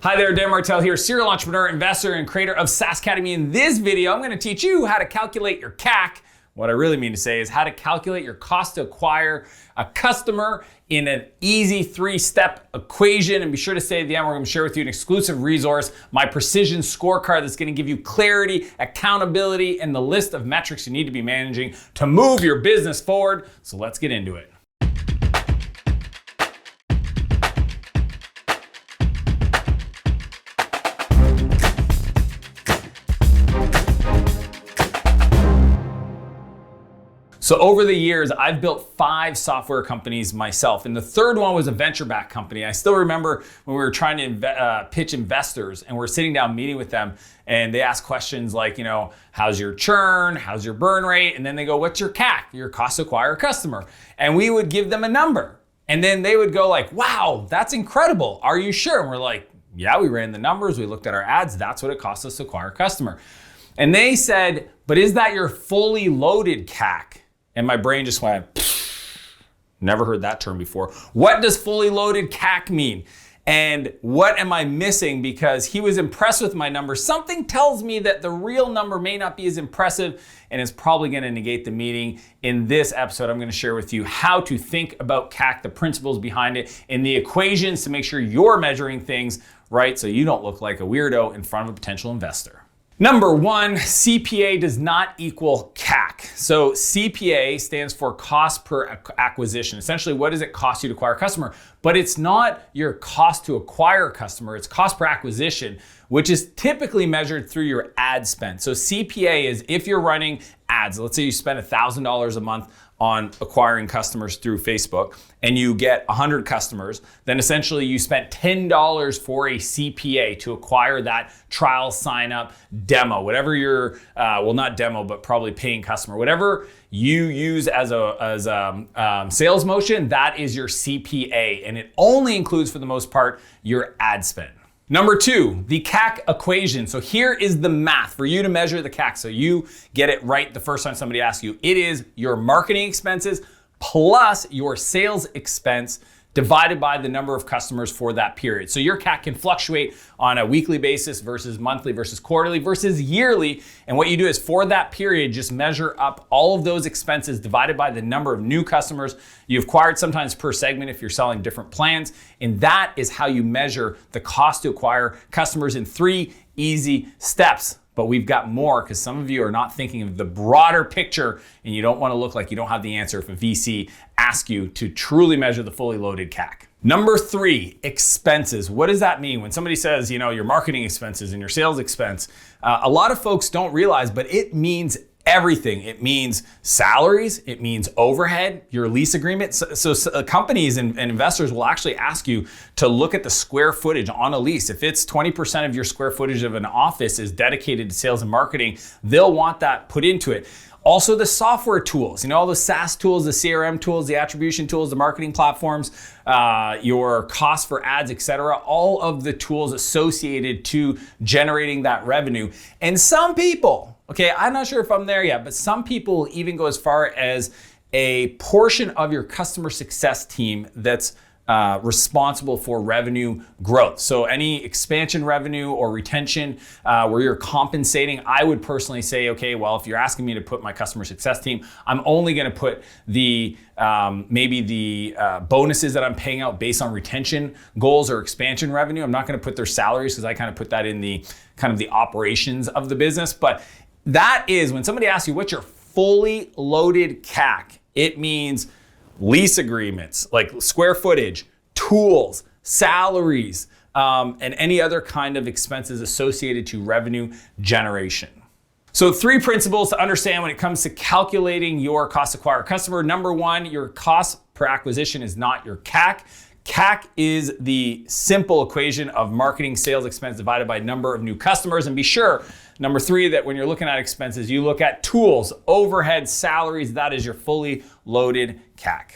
Hi there, Dan Martell here, serial entrepreneur, investor, and creator of SaaS Academy. In this video, I'm going to teach you how to calculate your CAC. What I really mean to say is how to calculate your cost to acquire a customer in an easy 3-step equation. And be sure to stay at the end. We're going to share with you an exclusive resource, my precision scorecard that's going to give you clarity, accountability, and the list of metrics you need to be managing to move your business forward. So let's get into it. So over the years, I've built 5 software companies myself, and the third one was a venture-backed company. I still remember when we were trying to pitch investors, and we're sitting down meeting with them, and they ask questions like, how's your churn, how's your burn rate, and then they go, what's your CAC, your cost to acquire a customer? And we would give them a number, and then they would go like, wow, that's incredible. Are you sure? And we're like, yeah, we ran the numbers, we looked at our ads, that's what it costs us to acquire a customer. And they said, but is that your fully loaded CAC? And my brain just went, never heard that term before. What does fully loaded CAC mean? And what am I missing? Because he was impressed with my number. Something tells me that the real number may not be as impressive and is probably going to negate the meeting. In this episode, I'm going to share with you how to think about CAC, the principles behind it, and the equations to make sure you're measuring things right so you don't look like a weirdo in front of a potential investor. Number 1, CPA does not equal CAC. So CPA stands for cost per acquisition. Essentially, what does it cost you to acquire a customer? But it's not your cost to acquire a customer, it's cost per acquisition, which is typically measured through your ad spend. So CPA is if you're running ads, let's say you spend $1,000 a month on acquiring customers through Facebook and you get 100 customers, then essentially you spent $10 for a CPA to acquire that trial sign up demo, whatever your, well not demo, but probably paying customer, whatever you use as a sales motion, that is your CPA. And it only includes for the most part your ad spend. Number 2, the CAC equation. So here is the math for you to measure the CAC. So you get it right the first time somebody asks you. It is your marketing expenses plus your sales expense divided by the number of customers for that period. So your CAC can fluctuate on a weekly basis versus monthly versus quarterly versus yearly. And what you do is for that period, just measure up all of those expenses divided by the number of new customers you've acquired, sometimes per segment if you're selling different plans. And that is how you measure the cost to acquire customers in 3 easy steps. But we've got more because some of you are not thinking of the broader picture and you don't want to look like you don't have the answer if a VC asks you to truly measure the fully loaded CAC. Number 3, expenses. What does that mean? When somebody says, your marketing expenses and your sales expense, a lot of folks don't realize, but it means everything. It means salaries, it means overhead, your lease agreement. So companies and investors will actually ask you to look at the square footage on a lease. If it's 20% of your square footage of an office is dedicated to sales and marketing, they'll want that put into it. Also the software tools, all the SaaS tools, the CRM tools, the attribution tools, the marketing platforms, your cost for ads, etc. All of the tools associated to generating that revenue. And some people, okay, I'm not sure if I'm there yet, but some people even go as far as a portion of your customer success team that's responsible for revenue growth. So any expansion revenue or retention where you're compensating, I would personally say, okay, well, if you're asking me to put my customer success team, I'm only going to put the maybe the bonuses that I'm paying out based on retention goals or expansion revenue. I'm not going to put their salaries because I kind of put that in the kind of the operations of the business. But that is when somebody asks you what's your fully loaded CAC, it means lease agreements, like square footage, tools, salaries, and any other kind of expenses associated to revenue generation. So 3 principles to understand when it comes to calculating your cost to acquire a customer. Number 1, your cost per acquisition is not your CAC. CAC is the simple equation of marketing sales expense divided by number of new customers. And be sure, number 3, that when you're looking at expenses, you look at tools, overhead, salaries. That is your fully loaded CAC.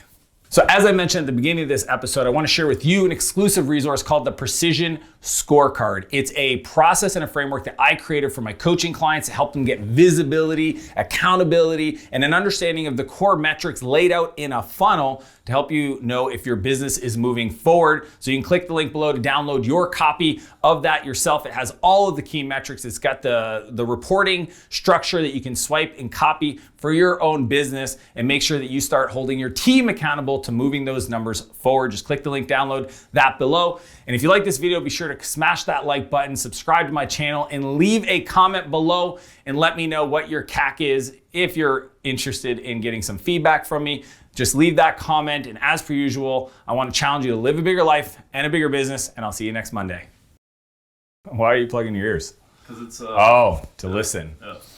So as I mentioned at the beginning of this episode, I want to share with you an exclusive resource called the Precision Scorecard. It's a process and a framework that I created for my coaching clients to help them get visibility, accountability, and an understanding of the core metrics laid out in a funnel to help you know if your business is moving forward. So you can click the link below to download your copy of that yourself. It has all of the key metrics. It's got the reporting structure that you can swipe and copy for your own business and make sure that you start holding your team accountable to moving those numbers forward. Just click the link, download that below. And if you like this video, be sure to smash that like button, subscribe to my channel, and leave a comment below and let me know what your CAC is. If you're interested in getting some feedback from me, just leave that comment. And as per usual, I want to challenge you to live a bigger life and a bigger business, and I'll see you next Monday. Why are you plugging your ears? Because it's to listen. Yeah.